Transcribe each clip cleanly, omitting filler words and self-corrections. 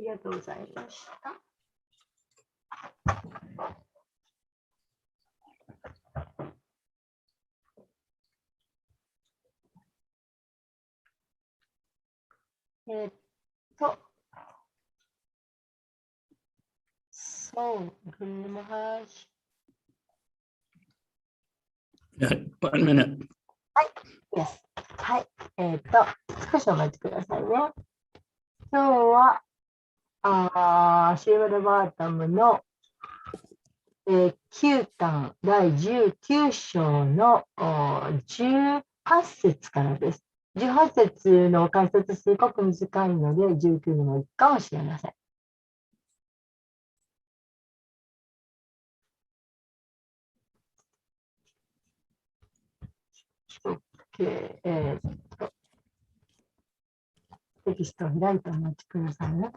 りがとうございました。So, Guru Maharaj. 1 minute. はい、yes. はい、少しお待ちくださいね。今日は、シーワルバータムの、9巻第19章の18節からです。18節の解説すごく短いので、19にもいくかもしれません。テキストを開いてお待ちくださいね。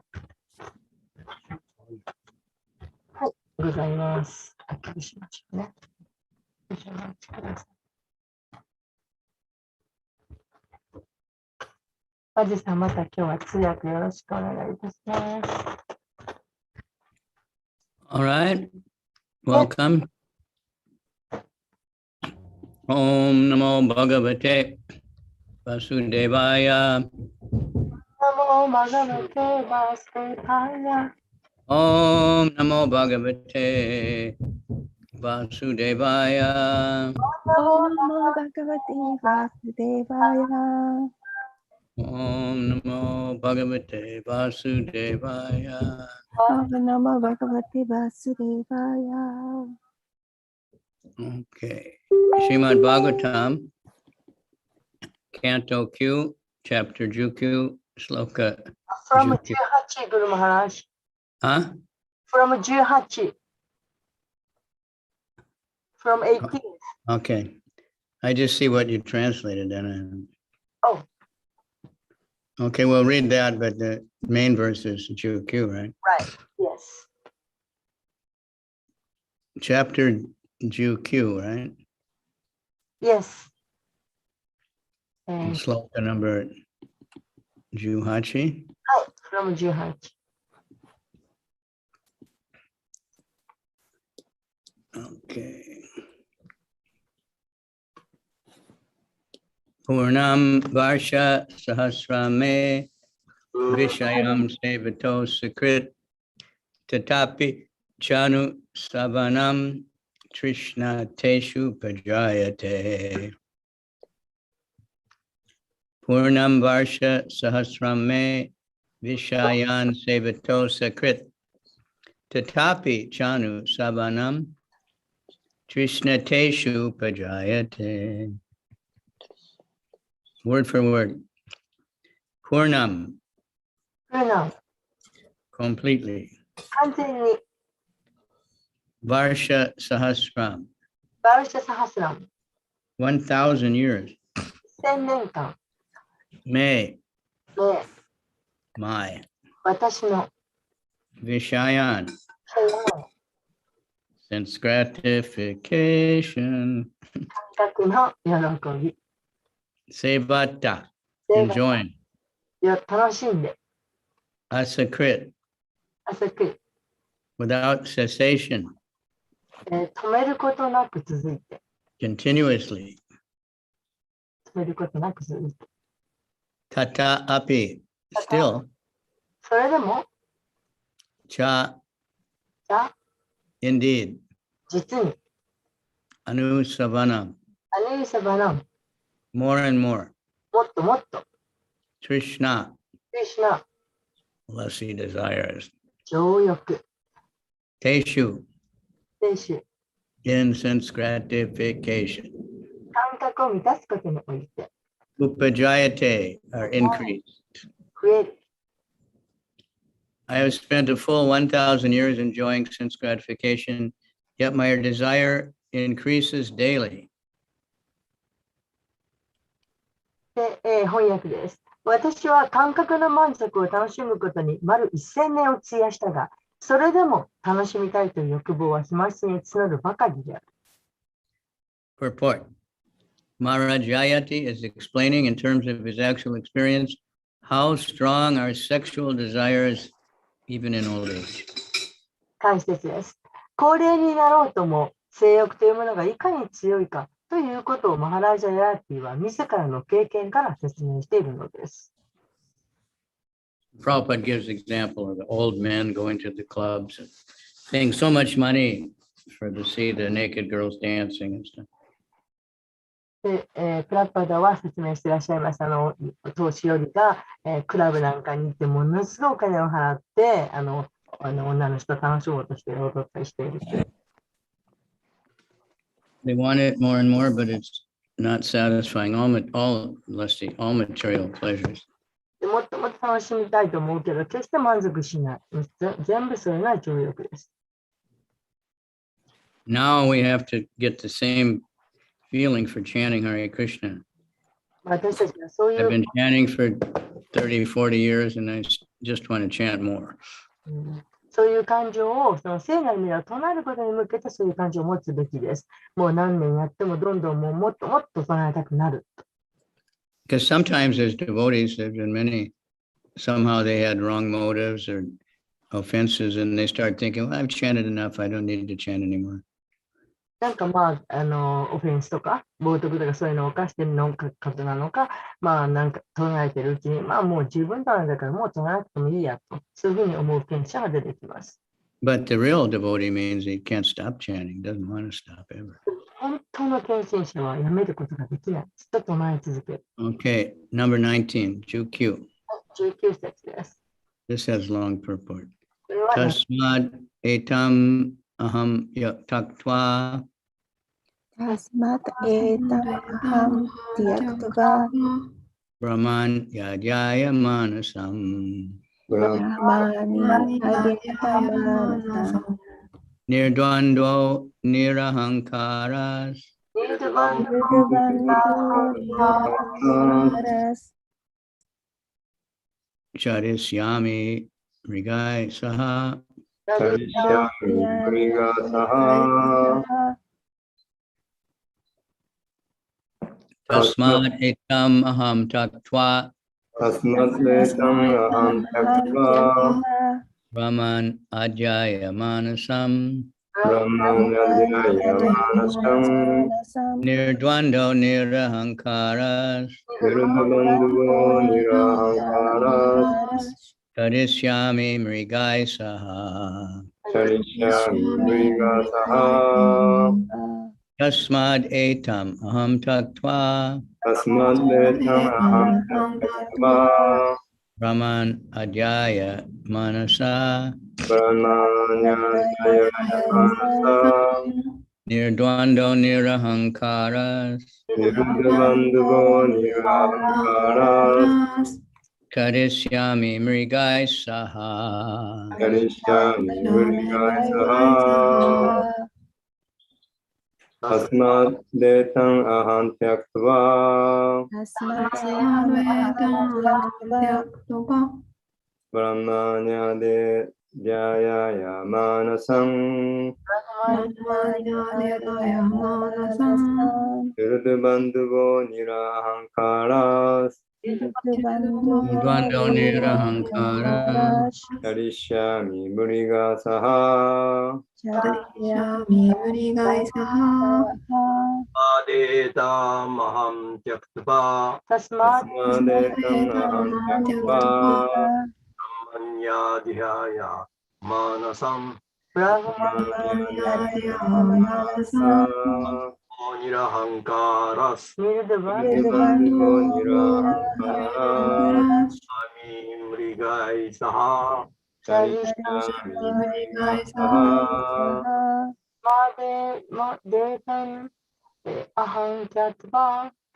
はい、ございます。あっきりしましょうね。少しお待ちください。マジさん、また今日は通訳よろしくお願いいたします。All right. Welcome. Om Namo Bhagavate Vasudevaya. Namo Bhagavate Vasudevaya. Om Namo Bhagavate Vasudevaya. Om Namo Bhagavate Vasudevaya. Om Namo Bhagavate Vasudevaya. Om Namo Bhagavate Vasudevaya. Okay. Srimad Bhagavatam, Canto Q, Chapter Jukyu, Sloka. From Jukyu. 18, Guru Maharaj. Huh? From 18. From 18. Okay. I just see what you translated then. Oh. Okay, we'll read that, but the main verse is Jukyu, right? Right, yes. Chapter Jukyu, right? Yes. And sloka number Juhachi. Hi, from Juhachi. Okay. Purnam Varsha Sahasrame Vishayam Sevato Sakrit Tatapi Chanu Savanam Trishna Teshu Pajayate. Purnam Varsha Sahasrame Vishayan Sevato Sakrit Tatapi Chanu Savanam Trishna Teshu Pajayate. Word for word. Purnam. Purnam. Completely. 完全に。Varsha Sahasram. Varsha Sahasram. 1,000 years. 1000年間。May. ね。My. 私の。Vishayan. Sense gratification. 感覚の喜び。Sevata. Enjoying. 楽しんで。Asakrit. Asakrit. Without cessation. 止めることなく続いて。Continuously. 止めることなく続いて。Tata api. Still. それでも。Cha. Indeed. 実に。Anusavanam. Savanam. more and more. もっともっと。 Trishna, Krishna. lusty desires. 情欲。 Teshu, 聖種。 in sense gratification. 感覚を満たすことにおいて。 Upajayate are increased. 増える。 I have spent a full 1,000 years enjoying sense gratification, yet my desire increases daily. で、翻訳です。私は感覚の満足を楽しむことに丸1000年を費やしたが、それでも楽しみたいという欲望は日増しに募るばかりである。Purport. Maharaj Jayati is explaining in terms of his actual experience how strong are sexual desires even in old age. 解説です。高齢になろうとも性欲というものがいかに強いかということをマハラジャヤーティは自らの経験から説明しているのです。Prabhupada gives example of the old men going to the clubs and paying so much money to see the naked girls dancing and stuff. でプラッパダは説明していらっしゃいました年寄りが、クラブなんかに行ってものすごいお金を払って女の人を楽しもうとして踊ったりしている。They want it more and more, but it's not satisfying all material pleasures. でもっともっと楽しみたいと思うけど、決して満足しない。全部それが情欲です。Now we have to get the same feeling for chanting Hare Krishna. 私たちはそうい I've う、been chanting for 30, 40 years and I just want to chant more. そういう感情をその聖なる未来を唱えることに向けてそういう感情を持つべきです。もう何年やってもどんどんもっともっと唱えたくなる。Because sometimes as devotees, there's been many, somehow they had wrong motives or offenses and they start thinking, well, I've chanted enough, I don't need to chant anymore. なんかまあ、オフェンスとか、冒涜とかそういうのを犯してるの方なのか、まあなんか唱えてるうちに、まあもう十分なんだからもう唱えなくてもいいやと、そういうふうに思う賢者が出てきます。But the real devotee means he can't stop chanting, doesn't want to stop ever. 本当の献身者はやめることができない。ずっと唱え続ける。Okay, number 19, Jukyu. 19節です。This has long purport. これは、ね、 Tasmad etam aham taktva Tasmat etam aham tyaktva brahman yajaya manasam brahmani adyamanasam nirdvandvo nirahankaras charisyami mrigai saha tasmad etam aham taktva brahman ajaya manasam nirdvando nirahankaras charisyami mrigai saha tasmad etam aham taktva brahman ajaya manasa nirdvando nirahankaras karisyami mrigai saha. Tasmat detam aham tyaktva brahmanya de jayaya manasam viruddhabandhuvo nirahankaras Nirdvando nirahankaras charishyami mrigasaha Adetam aham tyaktva Tasmat detam aham tyaktva manyadhyaya manasam brahman Nirahankaras. Nirvandugo Nirahankaras. Swami Mrigai Saha. Charishyami Mrigai Saha. Detam aham kyatva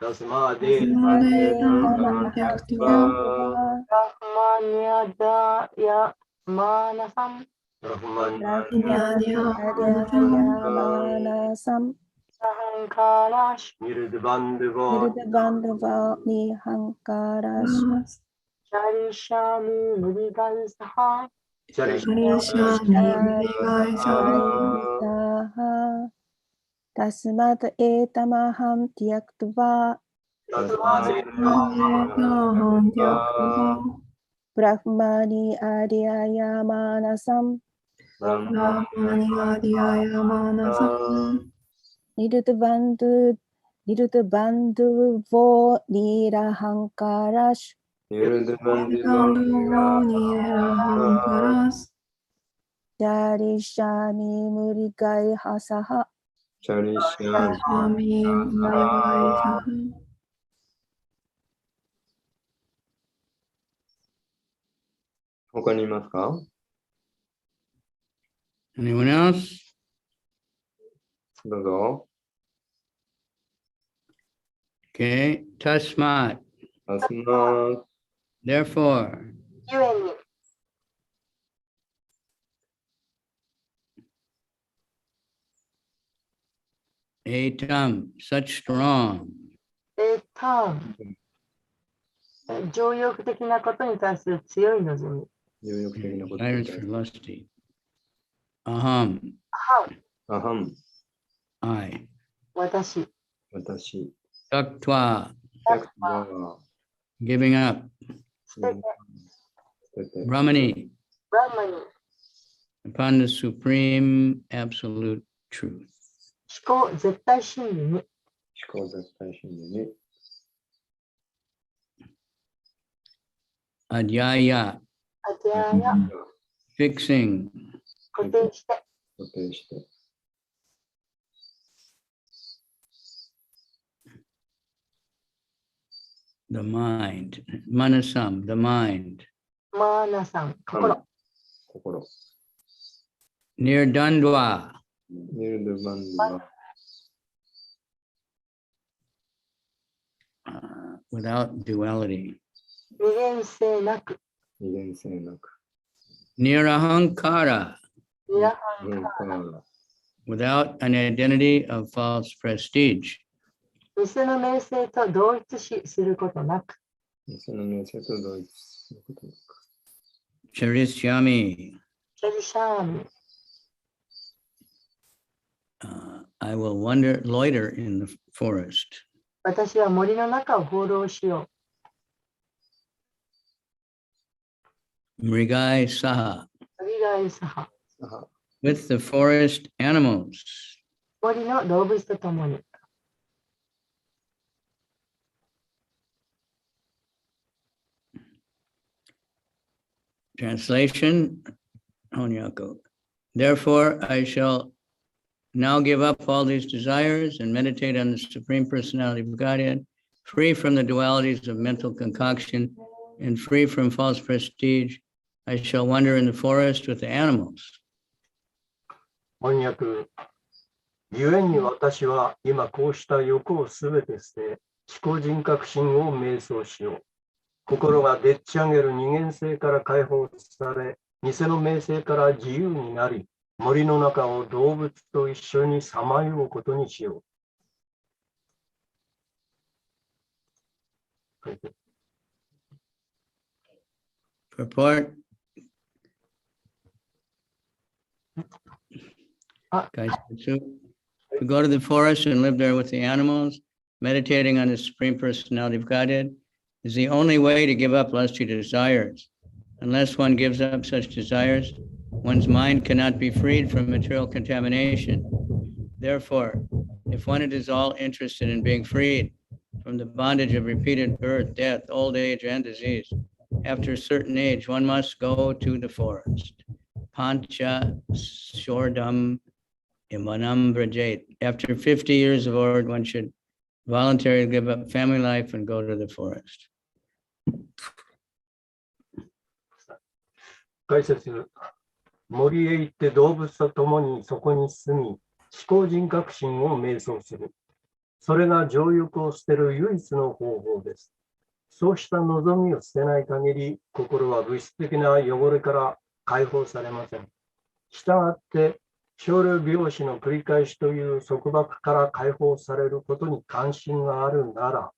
Tasmade Aham Tyaktva. brahmanyadaya manasam Manasam sahankarash Nirdbandugo Nirdabandava Nihankarash charishami mrigai saha Saha Tasmat etamaham tyaktva Brahmani adhyaya manasam Nirdabandhu vo nirahankarash Charishami murigai hasaha Charishyami他にいますか？ Anyone else? どうぞ。 Okay. Tasmat. タスマ Therefore, ゆえに etam, such strong, 情欲的なことに対する強い望み。有力的なこと desires for lusty. Aham, アハン、 I. 私、私、 Taktva, 百は giving up. 捨てて、捨てて、 Brahmani, ブラマに upon the supreme absolute truth. 思考絶対真理に思考絶対真理に、 Adhyaya, アジャや fixing, 固定して、固定して、 the mind. Manasam, the mind. マーナさん、心、心。 Near Dandwa, ニルドバンドは without duality. 二元性なく、二元性なく、 Near Ahankara, ニラハン文化が without an identity of false prestige. 偽の名声と同一視することなく、その名声と同一することなく、 Charishyami, チェリシャーミ、 I will loiter in the forest. 私は森の中を放浪しよ Mrigai Saha, う。鳥がいさは、 with the forest animals. 森の動物とともに、 Translation, Honyaku. Therefore, I shall now give up all these desires and meditate on the Supreme Personality of Godhead, free from the dualities of mental concoction and free from false prestige. I shall wander in the forest with the animals. 翻訳。故に私は今こうした欲をすべて捨て、思考人格心を瞑想しよう。心がでっち上げる二元性から解放され、偽の名声から自由になり、森の中を動物と一緒にさまようことにしよう。Purport. Kaisatsu. To go to the forest and live there with the animals, meditating on the Supreme Personality of Godhead, is the only way to give up lusty desires. Unless one gives up such desires, one's mind cannot be freed from material contamination. Therefore, if one is all interested in being freed from the bondage of repeated birth, death, old age, and disease, after a certain age, one must go to the forest. Pancha Shordam Imanam Brajat. After 50 years of old, one should voluntarily give up family life and go to the forest. 解説、森へ行って動物と共にそこに住み、思考人格心を瞑想する。それが情欲を捨てる唯一の方法です。そうした望みを捨てない限り、心は物質的な汚れから解放されません。したがって、少量病死の繰り返しという束縛から解放されることに関心があるなら、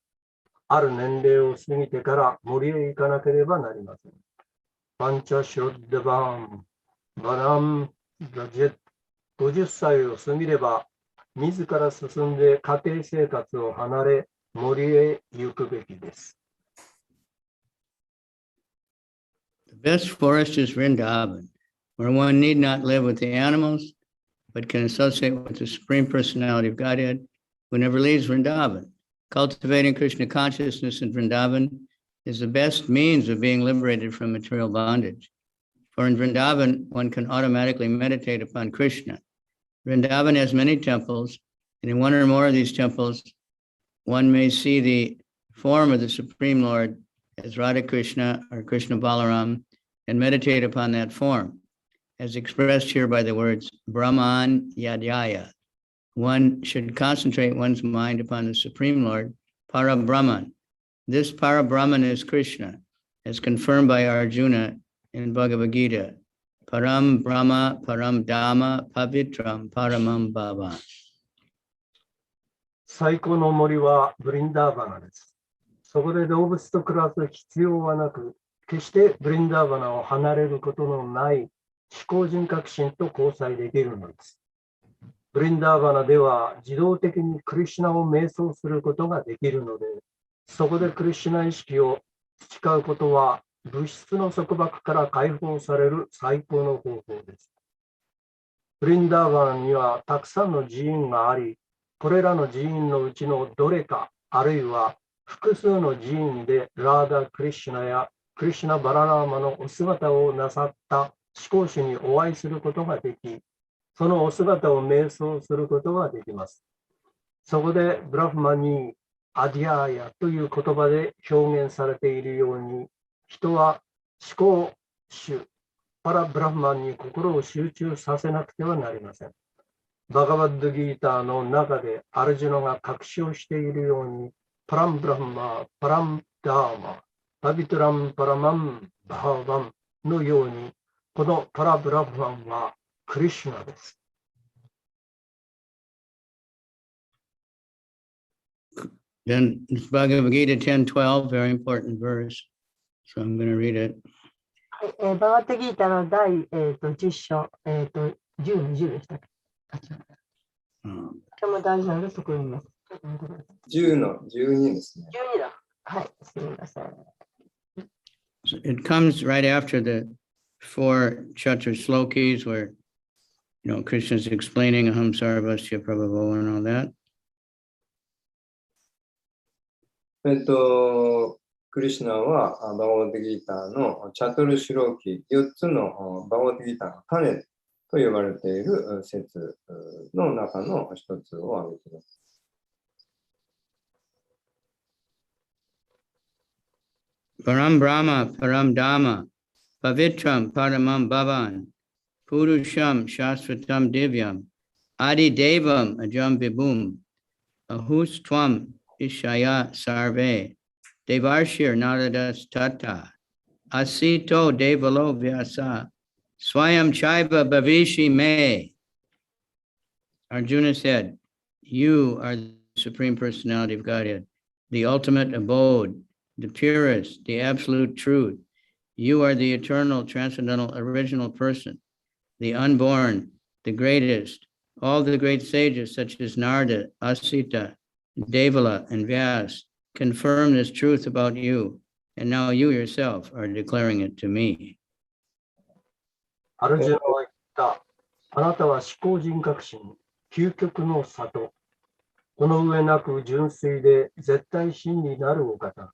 ある年齢を過ぎてから森へ行かなければなりません。パンチャシュロッデバン、バナム、ラジェット、50歳を過ぎれば、自ら進んで家庭生活を離れ、森へ行くべきです。The best forest is Vrindavan, where one need not live with the animals, but can associate with the Supreme Personality of Godhead, who never leaves Vrindavan. Cultivating Krishna consciousness in Vrindavan is the best means of being liberated from material bondage. For in Vrindavan, one can automatically meditate upon Krishna. Vrindavan has many temples, and in one or more of these temples, one may see the form of the Supreme Lord as Radha Krishna or Krishna Balaram and meditate upon that form, as expressed here by the words Brahman Yadhyaya. One should concentrate one's mind upon the Supreme Lord, Parabrahman. This Parabrahman is Krishna, as confirmed by Arjuna in Bhagavad Gita. Param Brahma, Param Dhamma, Pavitram, Paramam Bhava. 最高の森はブリンダーバナです。そこで動物と暮らす必要はなく、決してブリンダーバナを離れることのない思考人格心と交際できるのです。ブリンダーバナでは自動的にクリシュナを瞑想することができるので、そこでクリシュナ意識を培うことは物質の束縛から解放される最高の方法です。ブリンダーバナにはたくさんの寺院があり、これらの寺院のうちのどれか、あるいは複数の寺院でラーダ・クリシュナやクリシュナ・バララーマのお姿をなさった思考主にお会いすることができ、そのお姿を瞑想することができます。そこでブラフマニー、アディアーヤという言葉で表現されているように、人は思考主、パラブラフマンに心を集中させなくてはなりません。バガバッドギーターの中でアルジュナが確証しているように、パランブラフマ、パランダーマ、パビトランパラマン、バハバンのように、このパラブラフマンはクリシュナです。Then Bhagavad Gita 10:12, very important verse. So I'm going to read it. バガッドギータの第、10章、10の10でしたっけ。今日も大事なので、そこにいます。10の12ですね。12だ。はい、すみません。So it comes right after the 4 chapter slokis where, Krishna's explaining Aham Sarvasya Prabhavo and all that. クリシュナはバガバッドギーターのチャトルシュローキ4つのバガバッドギーターの種と呼ばれている説の中の一つを挙げています。Param Brahma, Param Dhamma, Pavitram, Paramam Bhavan, Purusham, Shasvatam Divyam, Adi Devam, Ajam Vibhum, Ahus Tvam, Ishaya Sarve, Devarshir Naradas Tata, Asito Devalo Vyasa, Swayam Chaiva Bhavishi Me. Arjuna said, you are the Supreme Personality of Godhead, the ultimate abode, the purest, the absolute truth. You are the eternal, transcendental, original person, the unborn, the greatest. All the great sages such as Narada, Asita, Devala, and Vyas confirm this truth about you, and now you yourself are declaring it to me. アルジュナは言った。あなたは思考人格心、究極の里。この上なく純粋で絶対真になるお方。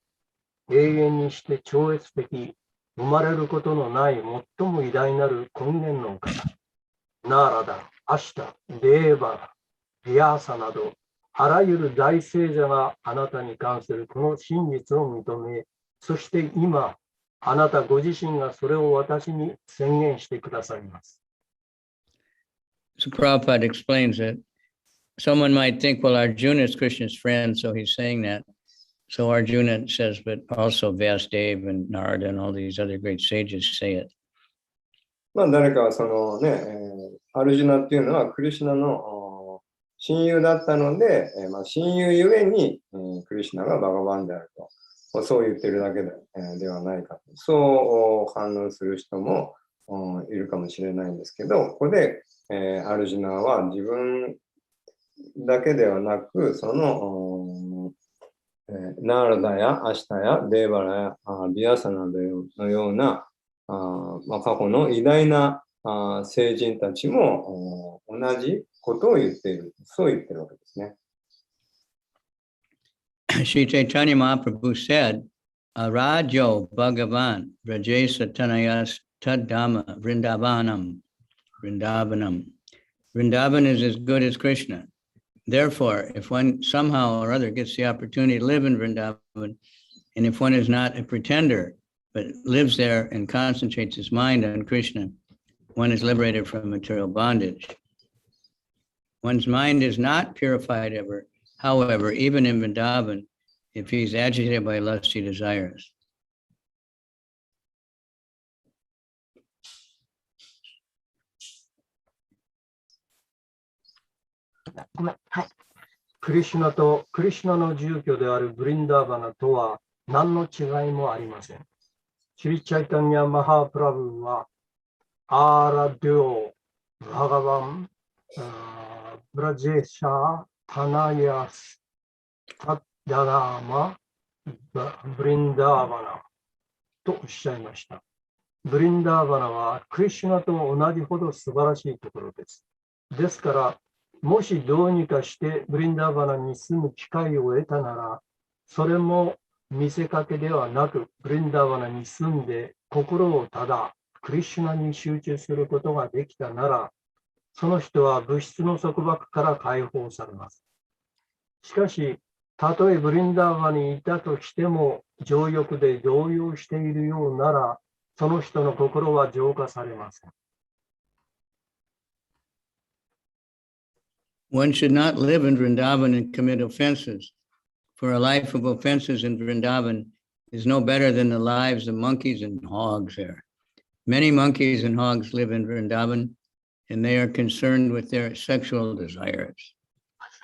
永遠にして超越的、生まれることのない最も偉大なる根源のお方。ナーラダ、アシタ、デーバ、リアーサなど、あらゆる大聖者があなたに関するこの真実を認め、そして今、あなたご自身がそれを私に宣言してくださいます。So Prabhupada explains that someone might think, well, Arjuna is Krishna's friend, so he's saying that. So Arjuna says, but also Vyasadeva and Narada and all these other great sages say it. まあ誰かはそのね、アルジュナっていうのはクリシュナの親友だったので、まあ、親友ゆえに、クリシュナがバガバンであると、そう言ってるだけではないかと、そう反応する人もいるかもしれないんですけど、ここで、アルジュナは自分だけではなく、そのナーラダやアシタやデーバラやビアサナのようなまあ、過去の偉大な聖人たちも同じことを言っている。そう言ってるわけですね。Sri Chaitanya Mahaprabhu said, Arajo Bhagavan Vrajesa Tanayas Taddhamma Vrindavanam. Vrindavan is as good as Krishna. Therefore, if one somehow or other gets the opportunity to live in Vrindavan, and if one is not a pretender, but lives there and concentrates his mind on Krishna, one is liberated from material bondage. One's mind is not purified ever, however, even in Vrindavan, if he's agitated by lusty desires. ごめん。はい。クリシュナとクリシュナの住居であるブリンダーバナとは何の違いもありません。シリチャイタニア・マハープラブはアーラデュオ、バガバン、ブラジェシャー、タナヤス、タッダラーマ、ブリンダーバナとおっしゃいました。ブリンダーバナはクリシュナと同じほど素晴らしいところです。ですから、もしどうにかしてブリンダーバナに住む機会を得たなら、それも見せかけではなく、ブリンダーバナに住んで心をただクリシュナに集中することができたなら、その人は物質の束縛から解放されます。しかし、たとえブリンダーバナにいたとしても、情欲で動揺しているようなら、その人の心は浄化されません。One should not live in Vrindavan and commit offenses, for a life of offenses in Vrindavan is no better than the lives of monkeys and hogs there. Many monkeys and hogs live in Vrindavan, and they are concerned with their sexual desires.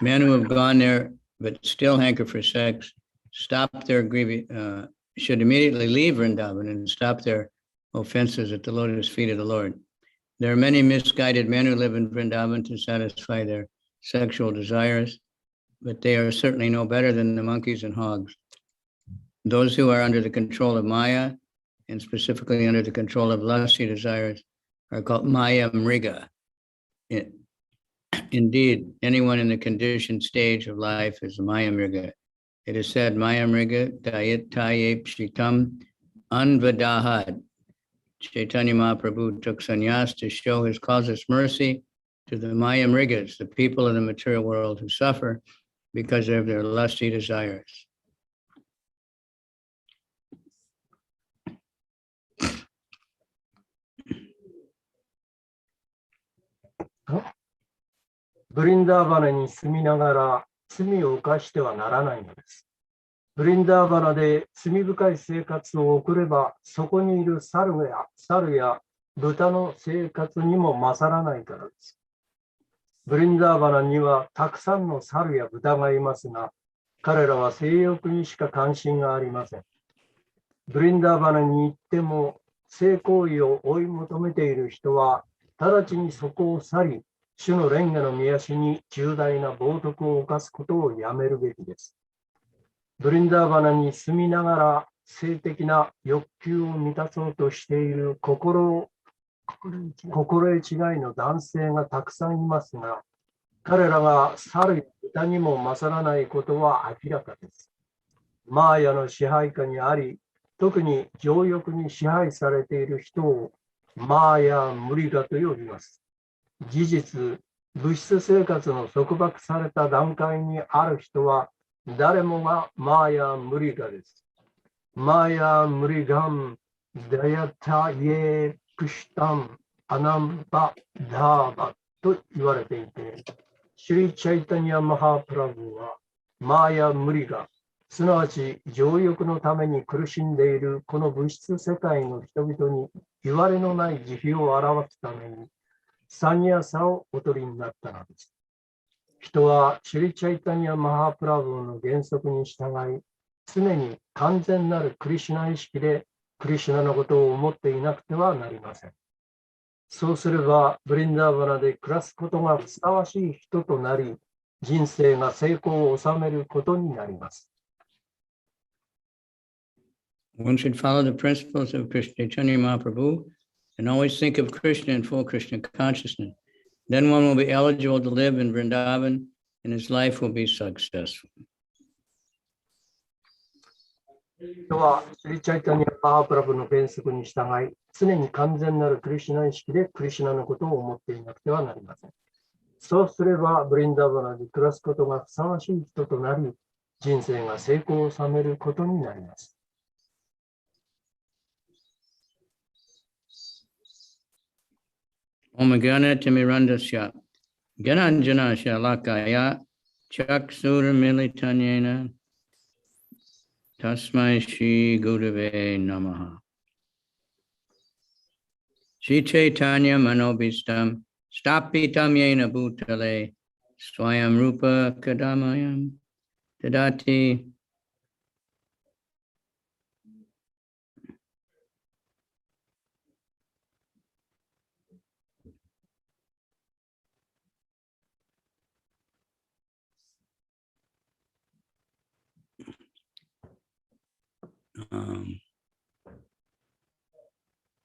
Men who have gone there but still hanker for sex should immediately leave Vrindavan and stop their offenses at the lotus feet of the Lord. There are many misguided men who live in Vrindavan to satisfy their sexual desires, but they are certainly no better than the monkeys and hogs. Those who are under the control of Maya, and specifically under the control of lusty desires, are called Maya Mriga. Indeed, anyone in the conditioned stage of life is a Maya Mriga. It is said, Maya Mriga Dayit Taye Pshitam Anvadahad. Chaitanya Mahaprabhu took sannyas to show his causeless mercy to the Maya Mrigas, the people of the material world who suffer because of their lusty desires. ブリンダーバナに住みながら罪を犯してはならないのです。ブリンダーバナで罪深い生活を送れば、そこにいる猿や豚の生活にも勝らないからです。ブリンダーバナにはたくさんの猿や豚がいますが、彼らは性欲にしか関心がありません。ブリンダーバナに行っても、性行為を追い求めている人は、直ちにそこを去り、主の蓮華の御足に重大な冒涜を犯すことをやめるべきです。ブリンダーバナに住みながら性的な欲求を満たそうとしている心得違いの男性がたくさんいますが、彼らが猿や豚にも勝らないことは明らかです。マーヤの支配下にあり、特に情欲に支配されている人をマーヤ・ムリガと呼びます。事実、物質生活の束縛された段階にある人は、誰もがマーヤ・ムリガです。マーヤ・ムリガン、ダヤタ・イェ・クシタン、アナンバ・ダーバと言われていて、シュリ・チャイタニア・マハープラブは、マーヤ・ムリガ、すなわち情欲のために苦しんでいるこの物質世界の人々に言われのない慈悲を表すために、サニアサをお取りになったのです。人はシュリ・チャイタニア・マハープラブの原則に従い、常に完全なるクリシュナ意識でクリシュナのことを思っていなくてはなりません。そうすれば、ブリンダーバナで暮らすことがふさわしい人となり、人生が成功を収めることになります。One should follow the principles of Krishna Chaitanya Mahaprabhu and always think of Krishna in full Krishna consciousness. Then one will be eligible to live in Vrindavan and his life will be successful. 人はシュリ・チャイタニア・マハープラブの原則に従い、常に完全なるクリシュナ意識でクリシュナのことを思っていなくてはなりません。そうすれば、ブリンダーバナで暮らすことがふさわしい人となり、人生が成功を収めることになります。Om Gana Timirandasya Gananjana Shalakaya Chaksura Militanyena Tasmai Shri Gurave Namaha. Shri Chaitanya Manobhistam Stapitam Yena Bhutale Swayam Rupa Kadamayam Tadati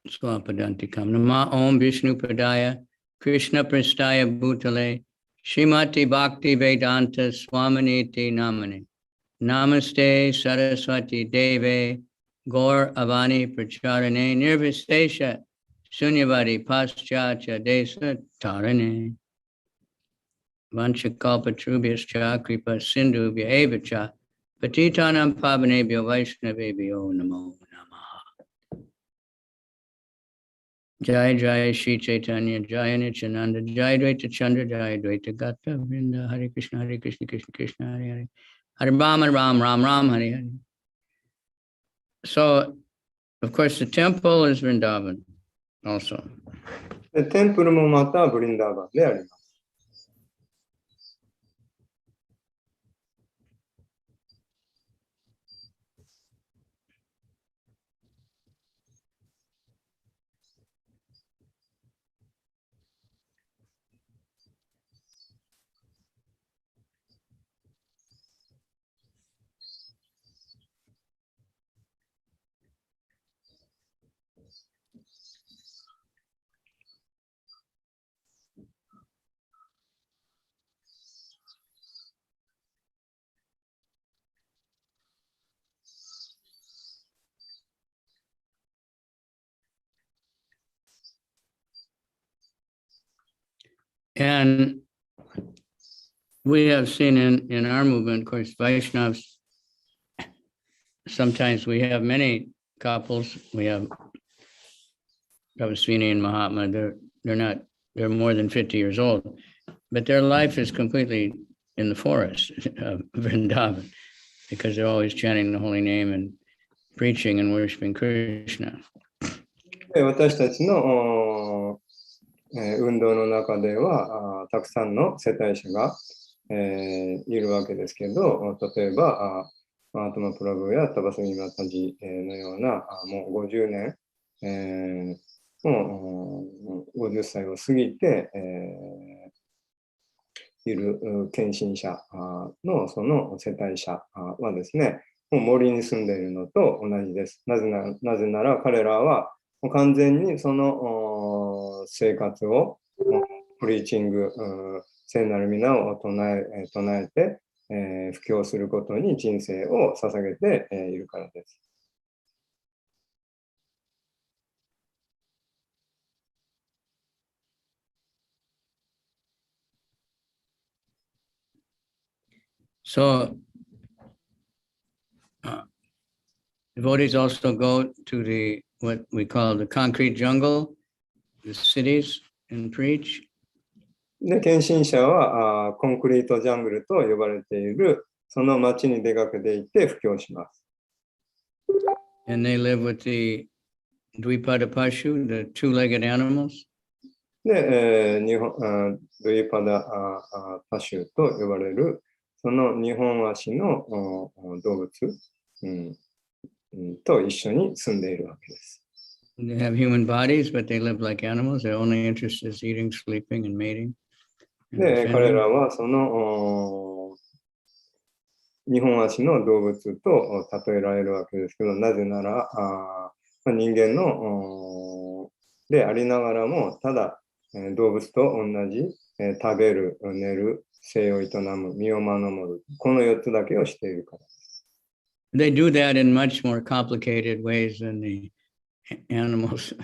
Swapadantikam Nama Om Vishnu Padaya Krishna Prastaya Bhutale Srimati Bhakti Vedanta Swaminiti Namani Namaste Saraswati Deve Gaur Avani Pracharane Nirvistesha Sunyavadi Paschacha Desa Tarane Vanchakalpatrubhyascha Kripa Sindhubhya Evacha Patitanam Pavanebhyo Vaishnavebhyo Namo Namaha. Jai Jai Shri Chaitanya Jai Nityananda Jai Dvaita Chandra Jai Dvaita Gata Vrinda Hare Krishna Krishna Krishna Hare Hare Hare Ram Ram Ram Ram Hare Hare. So, of course, the temple is Vrindavan also. でテンプルもまたブリンダーバンであります。And we have seen in our movement, of course, Vaishnavas, sometimes we have many couples. We have Prabhasvini and Mahatma. They're more than 50 years old, but their life is completely in the forest of Vrindavan because they're always chanting the holy name and preaching and worshiping Krishna. で私たちの運動の中ではたくさんの世帯者が、いるわけですけど、例えばマートマプラブやタバスミマタジのようなもう50年、もう50歳を過ぎて、いる献身者のその世帯者はですね、もう森に住んでいるのと同じです。なぜなら彼らはもう完全にその生活をプリーチング、聖なる皆を唱えて、布教することに人生を捧げているからです。So devotees also go to the what we call the concrete jungle, the cities, and preach. で、献身者はコンクリートジャングルと呼ばれている、その町に出かけていって布教します。And they live with the Dvipada Pashu, the two-legged animals. で、ドイパダパシュと呼ばれる、その2本足の動物、と一緒に住んでいるわけです。They have human bodies, but they live like animals. Their only interest is eating, sleeping, and mating. で、彼らはその2本足の動物と例えられるわけですけど、なぜなら人間のでありながらも、ただ動物と同じ食べる、寝る、生を営む、身を守る、この4つだけをしているからです。They do that in much more complicated ways than the animals.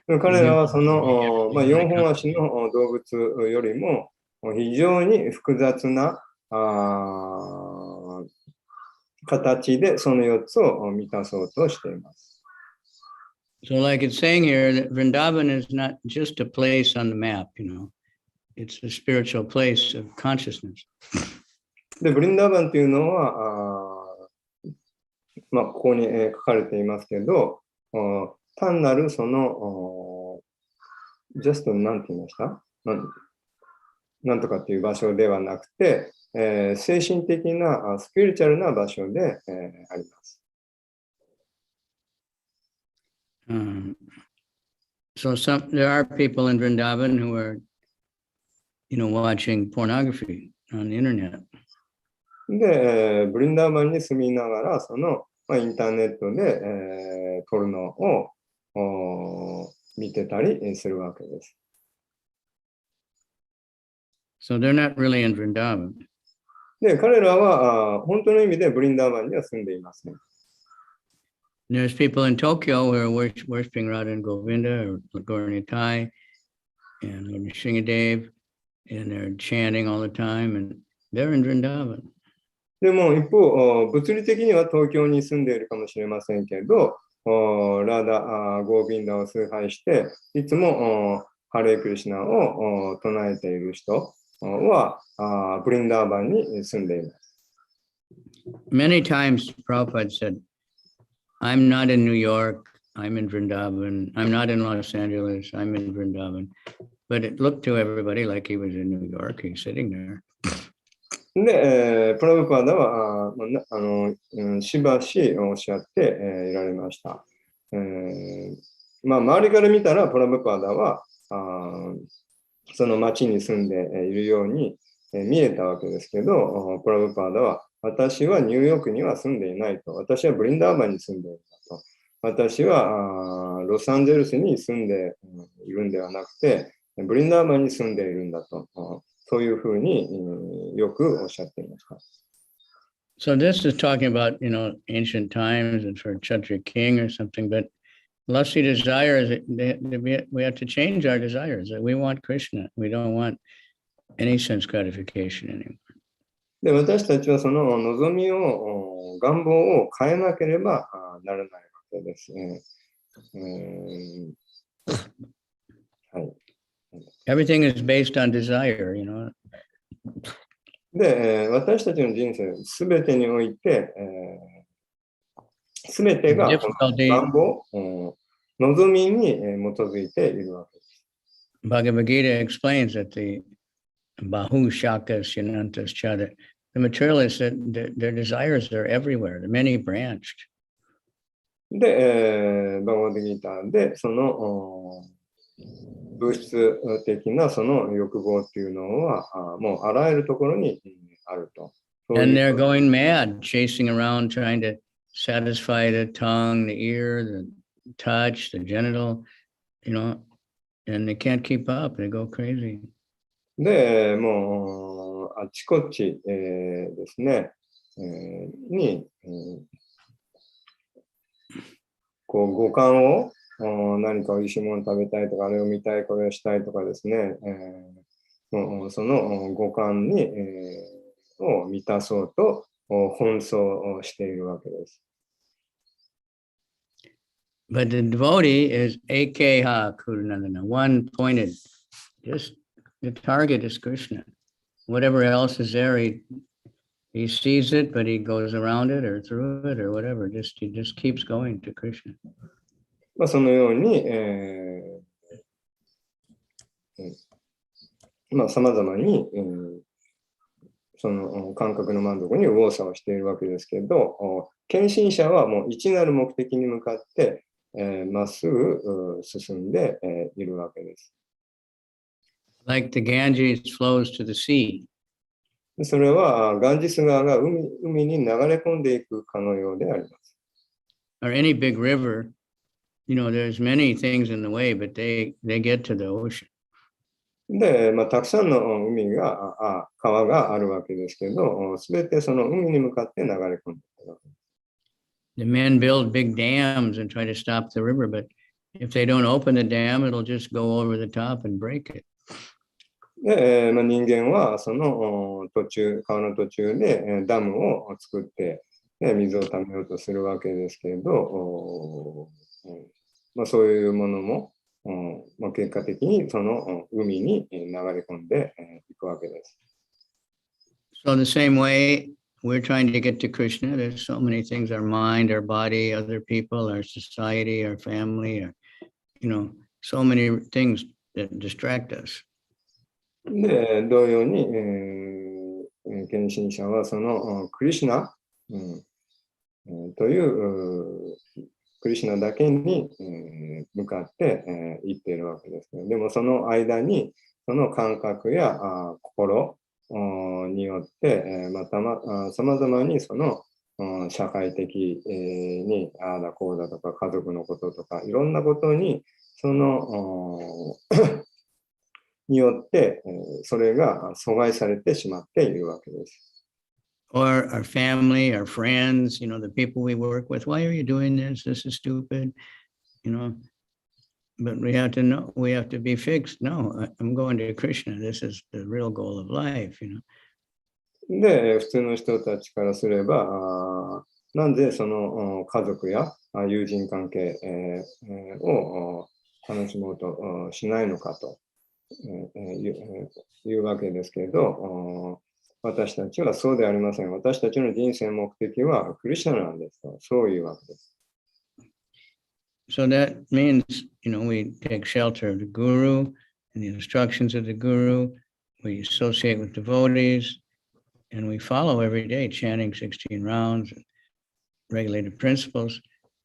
彼らはその4本足の動物よりも非常に複雑な形でその4つを満たそうとしています。So like it's saying here that Vrindavan is not just a place on the map, it's a spiritual place of consciousness. で、ブリンダーバンというのは、ここに書かれていますけど、単なるその、just なんて言いましたなんとかっていう場所ではなくて、精神的な、スピリチュアルな場所で、あります。So there are people in Vrindavan who are, watching pornography on the internet. で、ブリンダーバンに住みながら、その、インターネットで、ポルノを見てたりするわけです。So they're not really in Vrindavan. で、彼らは本当の意味でブリンダーバンには住んでいません。There's people in Tokyo who are worshiping Radha and Govinda or Gauranitai and Shingadev, and they're chanting all the time, and they're in Vrindavan. でも一方、物理的には東京に住んでいるかもしれませんけど、ラダ・ゴービンダを崇拝して、いつもハレークリシナを唱えている人はブリンダーバンに住んでいます。Many times Prabhupada said, I'm not in New York, I'm in Vrindavan. I'm not in Los Angeles, I'm in Vrindavan. But it looked to everybody like he was in New York. He's sitting there. で、プラブパーダはしばしおっしゃっていられました。周りから見たらプラブパーダはその町に住んでいるように見えたわけですけど、プラブパーダは私はニューヨークには住んでいないと。私はブリンダーバンに住んでいるんだと。私はロサンゼルスに住んでいるんではなくて、ブリンダーバンに住んでいるんだと。そういうふうによくおっしゃっていました。So this is talking about, ancient times and for a Kshatriya king or something, but lusty desires, we have to change our desires. We want Krishna. We don't want any sense gratification anymore. で、私たちはその望みを、願望を変えなければならないわけですね。はい。Everything is based on desire, で、私たちの人生すべてにおいて、すべてが願望、望みに基づいているわけです。Bhagavad Gita explains that the Bahu Shakas, Shinantas, Chada, the materialists, their desires are everywhere. They're many branched. で、バガバッドギーターで、その物質的なその欲望っていうのは、もうあらゆるところにあると。And they're going mad, chasing around, trying to satisfy the tongue, the ear, the touch, the genital, and they can't keep up. They go crazy. で、もうあちこち、ですね、に、こう五感を何かおいしいもの食べたいとか、あれを見たい、これをしたいとかですね、もうその五感に、を満たそうと奔走しているわけです。But the devotee is Ekeha Kurunandana, one pointed. Just the target is Krishna. Whatever else is there, he sees it, but he goes around it or through it or whatever. He just keeps going to Krishna. そのように、さまざまに、その感覚の満足に右往左往しているわけですけど、献身者はもう一なる目的に向かって、まっすぐ進んで、いるわけです。Like the Ganges flows to the sea. それはガンジス川が海に流れ込んでいくかのようであります。Or any big river, there's many things in the way, but they get to the ocean. で、たくさんの川があるわけですけど、すべてその海に向かって流れ込んでいるわけです。The men build big dams and try to stop the river, but if they don't open the dam, it'll just go over the top and break it. で、人間はその川の途中でダムを作って、水を溜めようとするわけですけれど、そういうものも、結果的にその海に流れ込んでいくわけです。So the same way we're trying to get to Krishna, there's so many things, our mind, our body, other people, our society, our family, so many things that distract us. で、同様に、献身者はそのクリシュナ、というクリシュナだけに、向かって、行っているわけです。でもその間にその感覚や心によって、さまざまにその社会的、にああだこうだとか家族のこととかいろんなことにそのによって、それが阻害されてしまっているわけです。Or our family, our friends, the people we work with. Why are you doing this? This is stupid. But we have to know, we have to be fixed. No, I'm going to Krishna. This is the real goal of life, で、普通の人たちからすれば、なんでその家族や友人関係、を楽しもうとしないのかと。いうわけですけど、私たちはそうではありません。私たちの人生目的はクリシュナなんですと、そういうわけです。So that means, we take shelter of the Guru and the instructions of the Guru. We associate with devotees and we follow every day, chanting 16 rounds, regulated principles.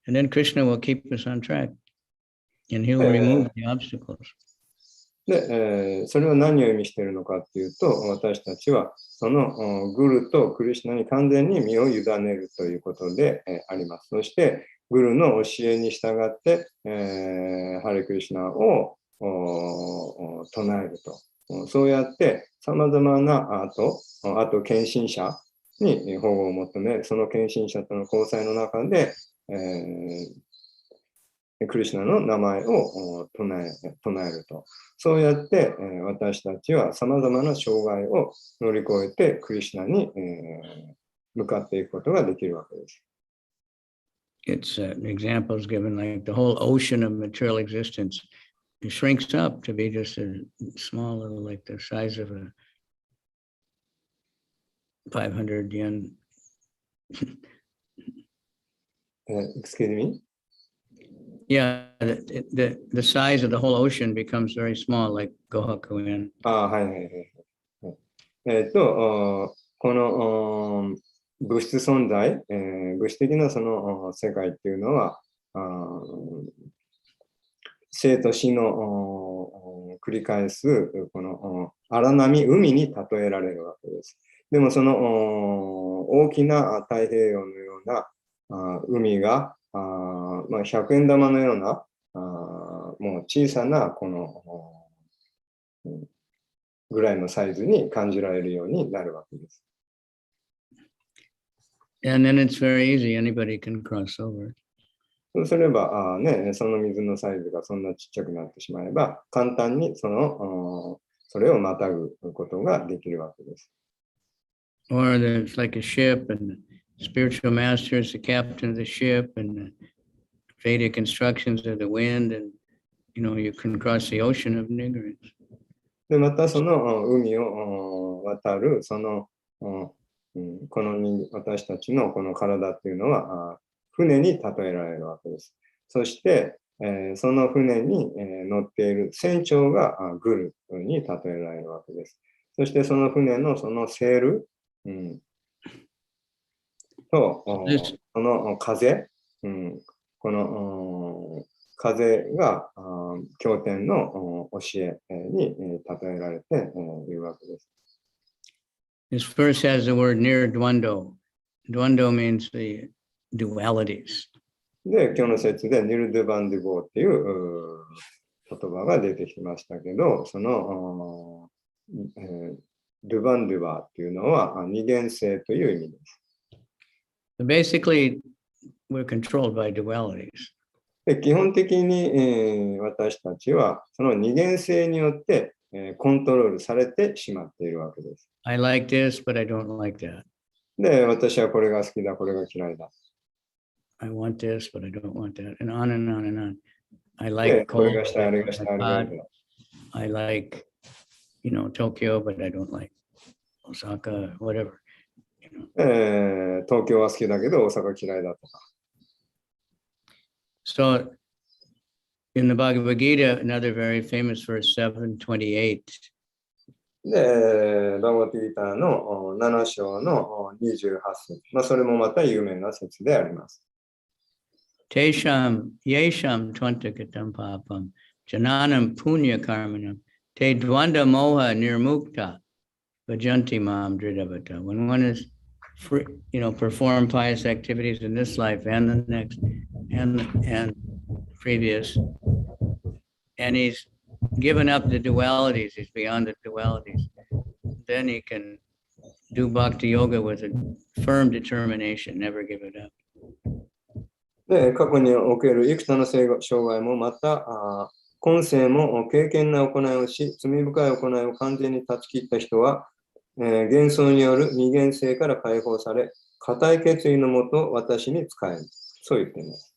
And then Krishna will keep us on track and he'll remove the obstacles. で、それは何を意味しているのかというと、私たちはそのグルとクリシュナに完全に身を委ねるということであります。そして、グルの教えに従って、ハレクリシュナを唱えると。そうやって、さまざまなあと献身者に保護を求め、その献身者との交際の中で、クリシュナの名前を唱えると。そうやって、私たちはさまざまな障害を乗り越えてクリシュナに、向かっていくことができるわけです。It's examples given like the whole ocean of material existence. It shrinks up to be just a small little, like the size of a 500 yen. Excuse me? Yeah, the size of the whole ocean becomes very small, like Gohaku yen. はいはいはい。この物質存在、物質的なその世界っていうのは、生と死の繰り返すこの荒波、海に例えられるわけです。でもその大きな太平洋のような海が100円玉のようなもう小さなこのぐらいのサイズに感じられるようになるわけです。And then it's very easy. Anybody can cross over. そうすればその水のサイズがそんなちっちゃくなってしまえば、簡単にそれをまたぐことができるわけです。or there's like a ship, and the spiritual master is the captain of the ship, and the Vedic instructions are the wind, and you can cross the ocean of ignorance. で、またその海を渡る、その、この私たちのこの体っていうのは船に例えられるわけです。そして、その船に乗っている船長がグルに例えられるわけです。そしてその船のそのセール、と、その風、この風が経典の教えに例えられているわけです。This verse has the word near dwando. Dwando means the dualities. で、今日の説でニルドゥバンディボーっていう言葉が出てきましたけど、そのドゥバンディバーっていうのは二元性という意味です。So basically, we're controlled by dualities. で基本的に、私たちはその二元性によって、コントロールされてしまっているわけです。I like this, but I don't like that. で、私はこれが好きだ、これが嫌いだ。I want this, but I don't want that, and on and on and on. I で、 like これ cold, がしたい、あれがしたい、あれが嫌いだ。 I like, Tokyo, but I don't like Osaka, whatever. 東京は好きだけど大阪嫌いだとか。So in the Bhagavad Gita, another very famous verse, 7:28. で、バガバットギーターの7章の28節。それもまた有名な説であります。Tesham yesham twantakatam papam jananam punya karmanam te dvanda moha nirmukta bhajanti mam dridavata. When one is free, perform pious activities in this life and the next and previous, and he's given up the dualities, he's beyond the dualities, then he can do bhakti yoga with a firm determination, never give it up. で、過去における幾多の障害もまた、今世も敬虔な行いをし、罪深い行いを完全に断ち切った人は、幻想による二元性から解放され、固い決意のもと私に仕える。そう言っています。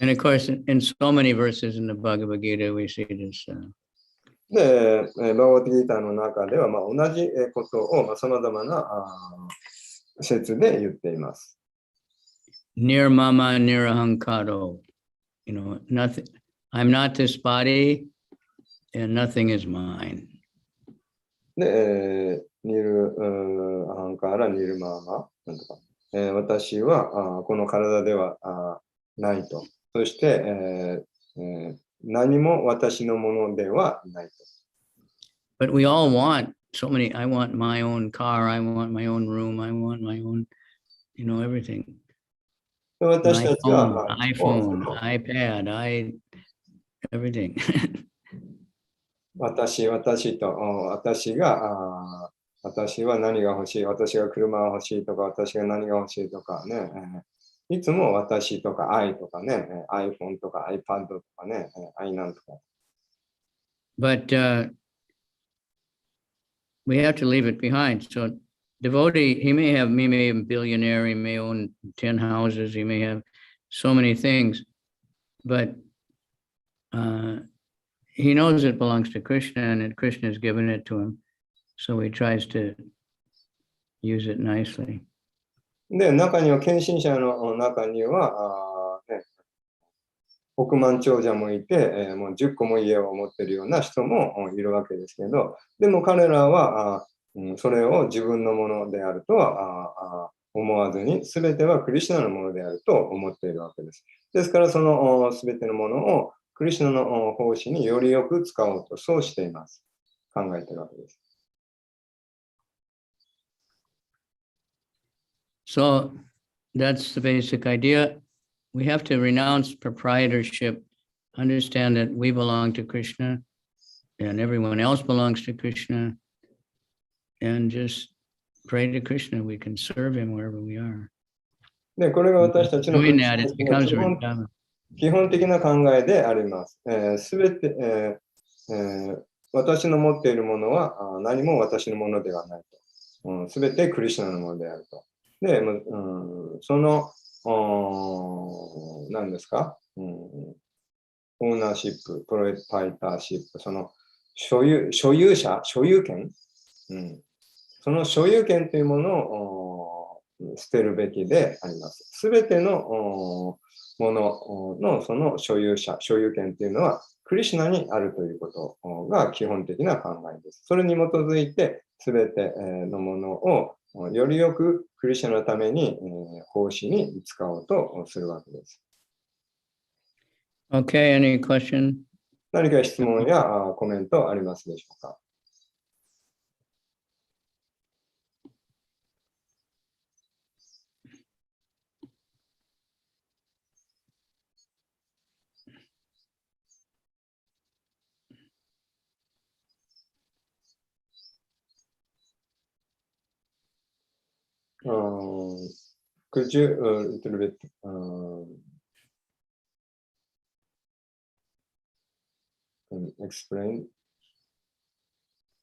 And of course, in so many verses in the Bhagavad Gita, we see this. で、バガバットギーターの中では、同じことをさまざまな説で言っています。Nirmama nirahankaro. Nothing. I'm not this body, and nothing is mine. で、ニルアハンカーラ、ニルマーマなんとか、私はこの体ではないと。そして、何も私のものではないと。But we all want so many. I want my own car. I want my own room. I want my own, everything. 私たちは iPhone, iPad, everything. 私は何が欲しい、私が車が欲しいとか、私が何が欲しいとかね、いつも私とか I とかね、iPhone とか iPad とかね、I なんとか。But we have to leave it behind. So devotee, he may be a billionaire, he may own 10 houses, he may have so many things, but he knows it belongs to Krishna and that Krishna has given it to him. So he tries to use it nicely. で、中には、献身者の中には、億万長者もいて、もう10個も家を持っているような人もいるわけですけど、でも彼らはそれを自分のものであるとは思わずに、すべてはクリシュナのものであると思っているわけです。ですから、そのすべてのものをクリシュナの奉仕によりよく使おうと、そうしています。考えているわけです。So that's the basic idea. We have to renounce proprietorship, understand that we belong to Krishna and everyone else belongs to Krishna, and just pray to Krishna. We can serve him wherever we are. で、これが私たちの Doing that, it becomes redundant. 基本的な考えであります。すべて、私の持っているものは何も私のものではないと。すべてクリシュナのものであると。で、その、何ですか、オーナーシップ、プロパイターシップ、その所有者、所有権、その所有権というものを捨てるべきであります。すべてのもののその所有者、所有権というのは、クリシュナにあるということが基本的な考えです。それに基づいて、すべてのものをよりよくクリシュナのために奉仕に使おうとするわけです。Okay, any question? 何か質問やコメントありますでしょうか。Could you a little bit explain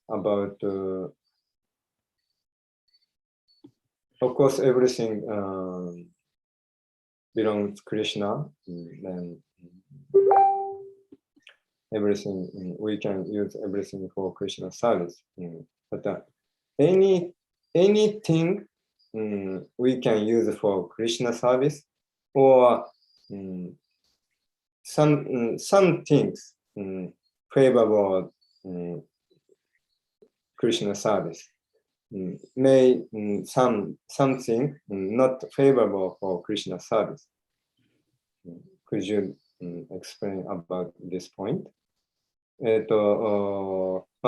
about, of course, everything belongs to Krishna, and everything, we can use everything for Krishna service. But anything we can use for Krishna service, or some things favorable Krishna service may something not favorable for Krishna service. Could you explain about this point?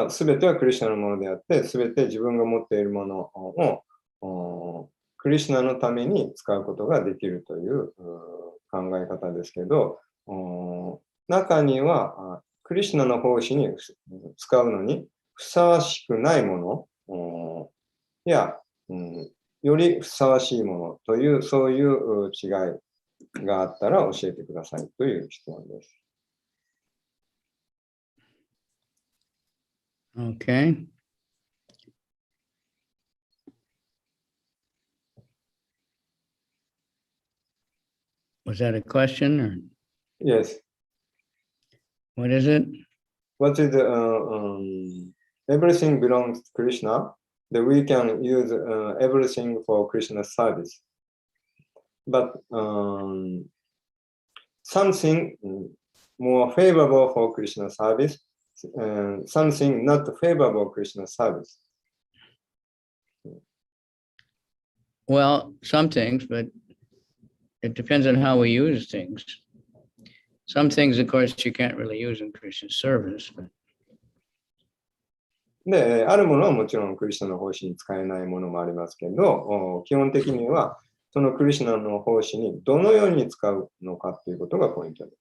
すべてはクリシュナのものであって、すべて自分が持っているものをクリシュナのために使うことができるという考え方ですけど、中にはクリシュナの奉仕に使うのにふさわしくないものや、よりふさわしいものという、そういう違いがあったら教えてくださいという質問です。Okay. Was that a question or? Yes. What is it? What is everything belongs to Krishna, that we can use everything for Krishna service. But something more favorable for Krishna service, something not favorable Krishna service. Well, some things, but it depends on how we use things. Some things, of course, you can't really use in Christian service. But... で、あるものはもちろんクリシュナの奉仕に使えないものもありますけど、基本的にはそのクリシュナの奉仕にどのように使うのかということがポイントです。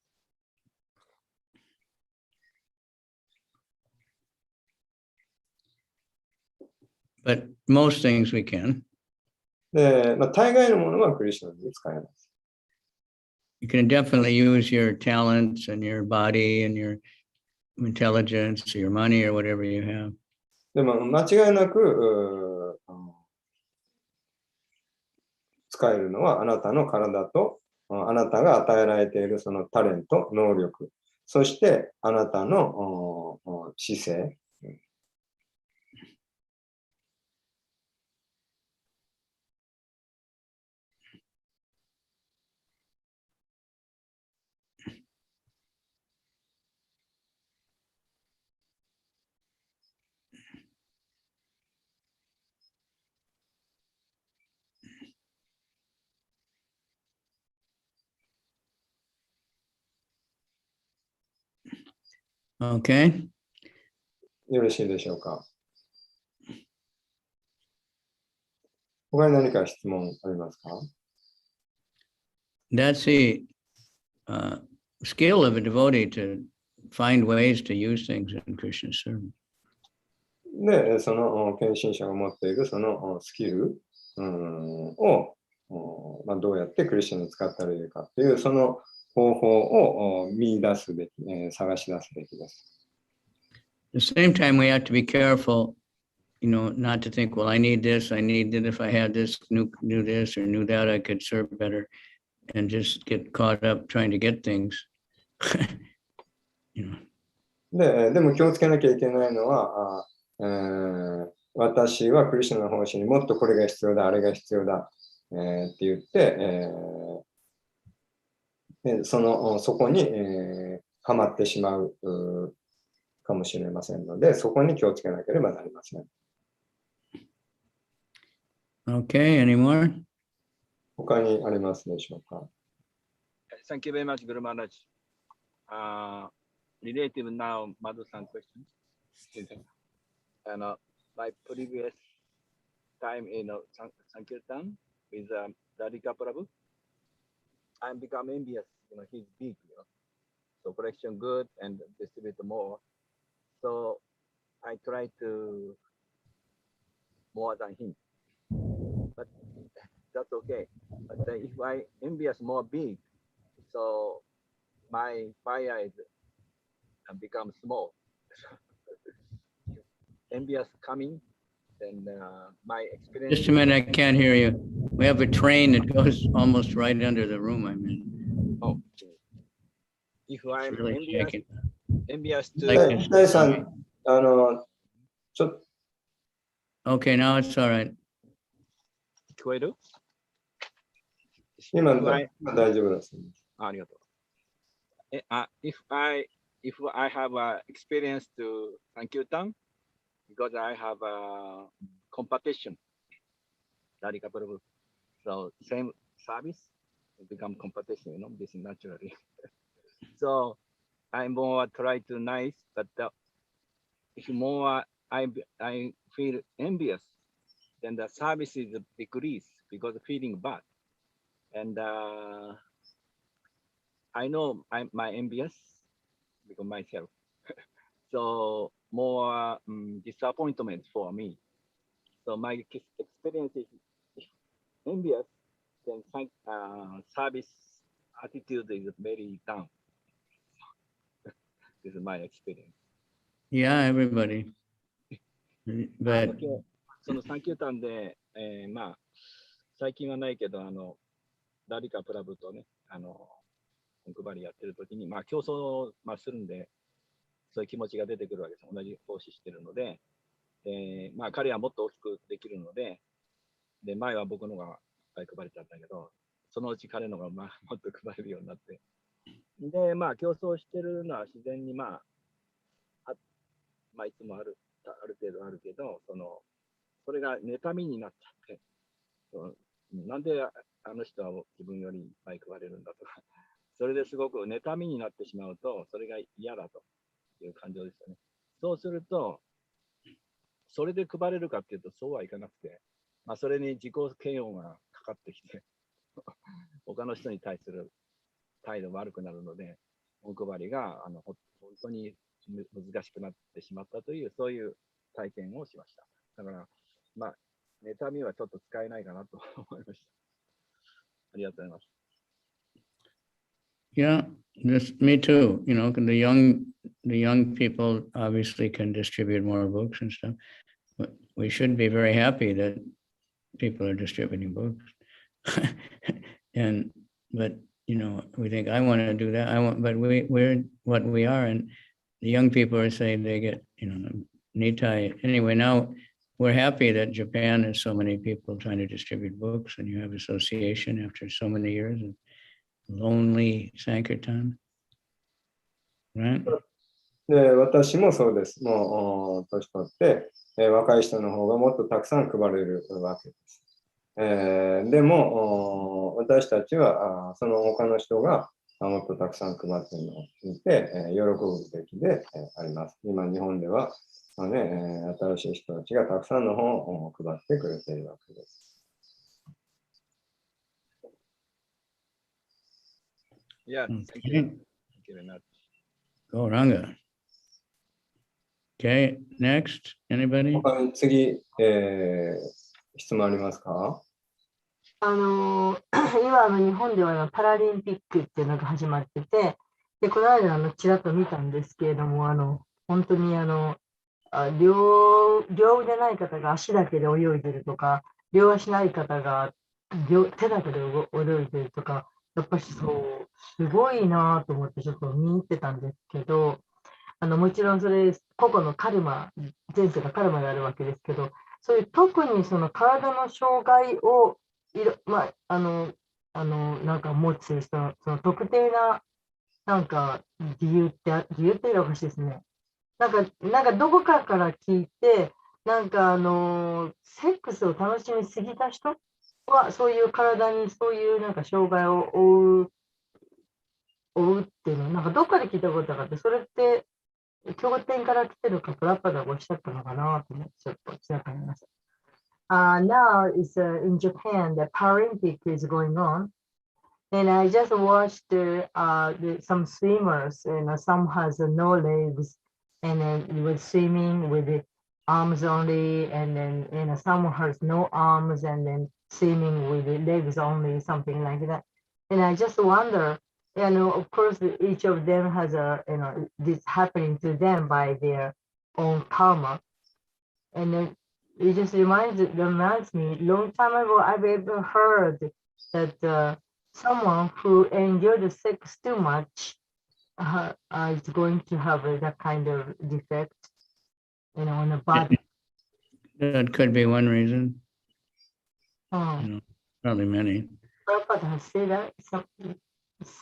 But most things we can. で、大概のものはクリシュナに使えます。You can definitely use your talents and your body and your intelligence or your money or whatever you have. でも間違いなく使えるのはあなたの体とあなたが与えられているそのタレント、能力、そしてあなたの姿勢。Okay. よろしいでしょうか。他に何か質問ありますか？ That's the skill of a devotee to find ways to use things in Krishna service. で、その献身者が持っているそのスキルをどうやってクリスチャンに使ったらいいかというその方法を見出すべき、探し出すべきです。At the same time, we have to be careful not to think, well, I need this, I need that. If I had this, knew this or knew that, I could serve better, and just get caught up trying to get things. でも気をつけなきゃいけないのは、私はクリシュナの方針にもっとこれが必要だ、あれが必要だ、って言って、そこに、はまってしまうかもしれませんので、そこに気をつけなければなりません。Okay, any more? 他にありますでしょうか。Thank you very much, Guru Maharaj. Relative now, Madhu-san question. And my previous time in Sankirtan with Radhika Prabhu, I'm become envious. He's big, so collection good and distribute more. So I try to more than him, but that's okay. But if I envious more big, so my fire is become small. Envious coming, then my experience. Just a minute, I can't hear you. We have a train that goes almost right under the room I'm in. Oh, if It's I'm really shaking. envious to Like this. 大さん、ちょっと Okay, now it's all right. 聞こえる？今 If I 大丈夫です。ありがとう。If I have experience to Sankirtan, because I have a competition, Radhika Prabhu. So same service become competition, this is naturally. So I more try to nice, but if more I feel envious, then the service is decrease because feeling bad. And I know my envious because myself. So more disappointment for me. So my experience is envious, then service attitude is very down. This is my experience. Yeah, everybody. But そのサンキュータンで、最近はないけど、ラディカプラブとね、本配りやってる時に、競争、するんで、そういう気持ちが出てくるわけです。同じ奉仕してるので、彼はもっと大きくできるので、前は僕のがいっぱい配れちゃったけど、そのうち彼のがもっと配れるようになって、で、競争してるのは自然にいつもある程度あるけど、それが妬みになっちゃって、なんであの人は自分よりいっぱい配れるんだとか、それですごく妬みになってしまうと、それが嫌だという感情ですよね。そうすると、それで配れるかっていうと、そうはいかなくて、それに自己嫌悪がかかってきて、他の人に対する態度悪くなるので、本配りが本当に難しくなってしまったという、そういう体験をしました。だから、妬みはちょっと使えないかなと思いました。ありがとうございます。yeah, me too. The young people obviously can distribute more books and stuff. But we should be very happy that people are distributing books. But we think I want to do that. But we're what we are, and the young people are saying they get, Nitai. Anyway, now we're happy that Japan has so many people trying to distribute books, and you have association after so many years of lonely Sankirtan, right? で、私もそうです。もう年取って、若い人の方がもっとたくさん配れるわけです。でも私たちはその他の人がもっとたくさん配っているのを見て、喜ぶべきであります。今日本では、新しい人たちがたくさんの本を配ってくれているわけです。Yeah, thank Okay. you. Thank you very much. Go Ranga. Okay, next, anybody? 他に次、質問ありますか？今日本ではパラリンピックっていうのが始まってて、でこの間ちらっと見たんですけれども、本当に両腕ない方が足だけで泳いでるとか、両足ない方が手だけで泳いでるとか、やっぱりそう、すごいなと思ってちょっと見入ってたんですけど、もちろんそれ、個々のカルマ、前世がカルマであるわけですけど、そういう特にその体の障害をなんか持つ人の、その特定な、なんか理由っていうのはおかしいですね。なんかどこかから聞いて、なんかセックスを楽しみすぎた人は、そういう体にそういうなんか障害を負うっていうの、なんかどっかで聞いたことがあって、それって経典から来てるか、プラッパダがおっしゃったのかなと思って、ちょっと調べました。Now is in Japan, the Paralympic is going on, and I just watched some swimmers, and some has no legs, and then it was swimming with the arms only, and then some has no arms, and then swimming with the legs only, something like that. And I just wonder, of course, each of them has this happening to them by their own karma, and then it just reminds me, long time ago, I've ever heard that someone who enjoyed the sex too much is going to have that kind of defect, on the body. That could be one reason. Oh, Probably many. Prabhupada has said that.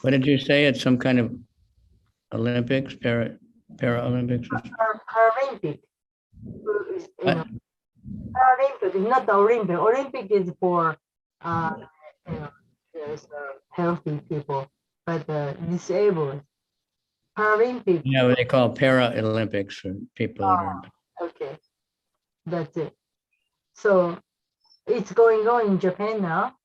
What did you say? It's some kind of Olympics, Paralympics? Paralympic. What? Paralympic is not the Olympic. Olympic is for healthy people, but disabled. Paralympic. Yeah, what they call Paralympics for people that are. Okay, that's it. So it's going on in Japan now,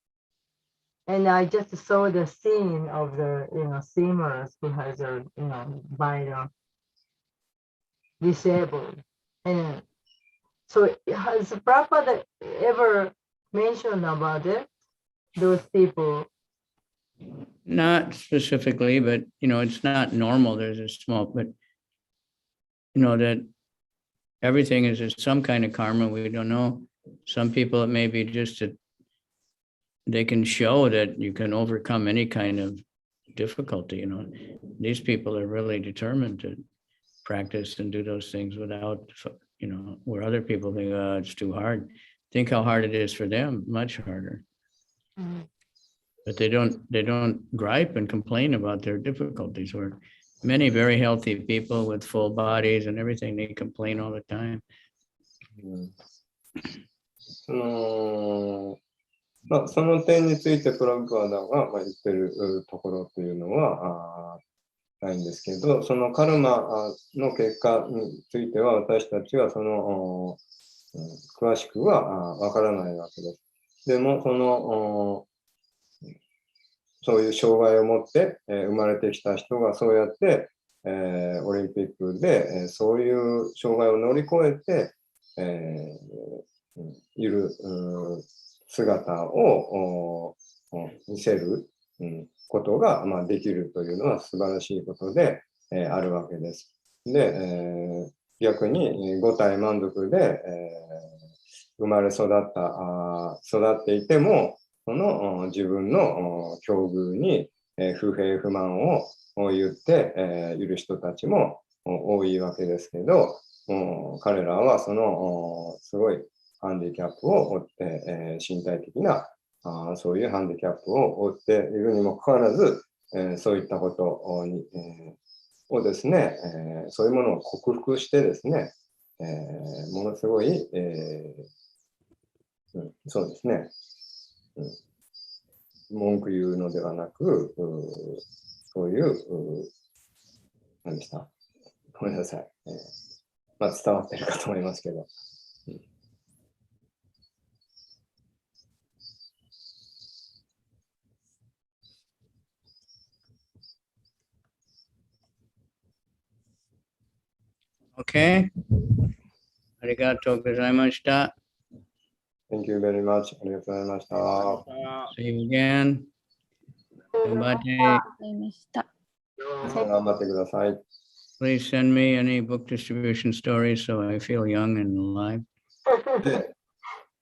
and I just saw the scene of the swimmers who has by disabled, and so has Prabhupada ever mentioned about it? Those people. Not specifically, but it's not normal. There's a small, but that everything is just some kind of karma. We don't know. Some people, it may be just that they can show that you can overcome any kind of difficulty. These people are really determined to practice and do those things without, where other people think, oh, it's too hard. Think how hard it is for them, much harder. Mm. But they don't gripe and complain about their difficulties. Where many very healthy people with full bodies and everything, they complain all the time. その点についてプラブパーダが言ってるところというのはないんですけど、そのカルマの結果については私たちは詳しくはわからないわけです。でもそういう障害を持って生まれてきた人がそうやってオリンピックでそういう障害を乗り越えている姿を見せることができるというのは素晴らしいことであるわけです。で、逆に五体満足で生まれ育っていても、自分の境遇に不平不満を言っている人たちも多いわけですけど、彼らはすごいハンディキャップを負って、身体的なそういうハンディキャップを負っているにもかかわらず、そういったことをですね、そういうものを克服してですね、ものすごい、そうですね、文句言うのではなく、そういう、何でした？ごめんなさい。伝わってるかと思いますけど。Okay. Arigatou gozaimashita. Thank you very much. ありがとうございました。See you again. Goodbye. ありました。頑張ってください。please send me any book distribution stories so I feel young and alive.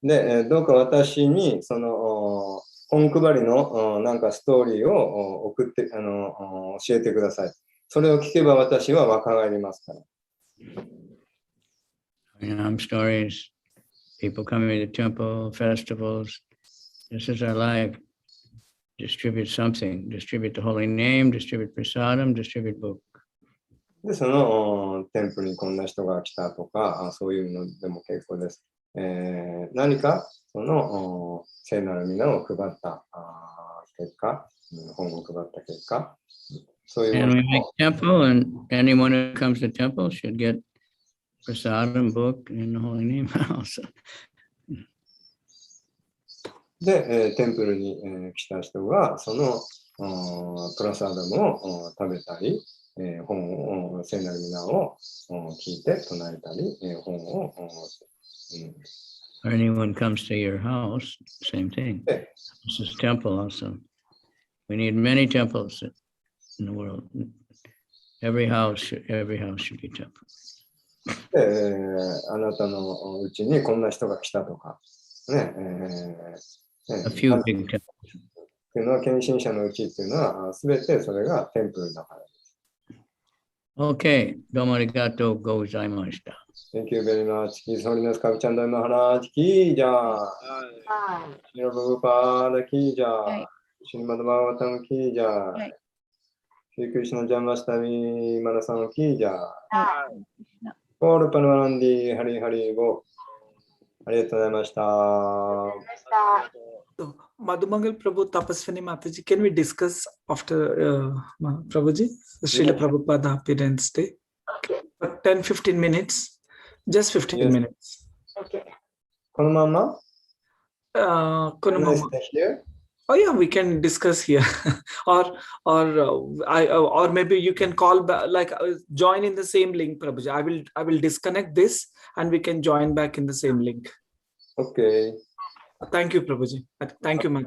で、どうか私にその本配りのなんかストーリーを送って教えてください。それを聞けば私は若返りますから。Stories, people coming to the temple, festivals. This is our life. Distribute something. Distribute the holy name. Distribute prasadam. Distribute book. で、そのテンプルにこんな人が来たとか、そういうのでも結構です。何かその聖なる皆を配った結果、本を配った結果、そういうも And の we make temple, and anyone who comes to temple should get prasadam, book, and the holy name also. で、テンプルに来た人がそのプラサーダムを食べたり、本を聖なる皆を聞いて唱えたり、本をOr anyone comes to your house, same thing. This is temple also. We need many temples in the world. Every house should be temple. で、あなたのうちにこんな人が来たとか、ね、A few big temples. っていうのは献身者のうちっていうのはすべてそれがテンプルだから。Okay, domo arigato gozaimashita. Thank you very much. His Holiness Kavicandra Maharaj ki jai. Shri Prabhupada ki jai. Srimad Bhagavatam ki jai. Shri Krishna Janmashtami Marathon ki jai. Gaur Paramanandi Hari Hari Bo. ありがとうございました。So, Madhumangal Prabhu Tapaswini Mataji, can we discuss after Prabhuji, Srila Prabhupada appearance day? Okay. 10-15 minutes, just 15 Yes. minutes. Okay. このまんま Can I stay here? Oh yeah, we can discuss here, or maybe you can call back, like join in the same link, Prabhuji. I will disconnect this and we can join back in the same link. Okay. Thank you, Prabhuji. Thank you,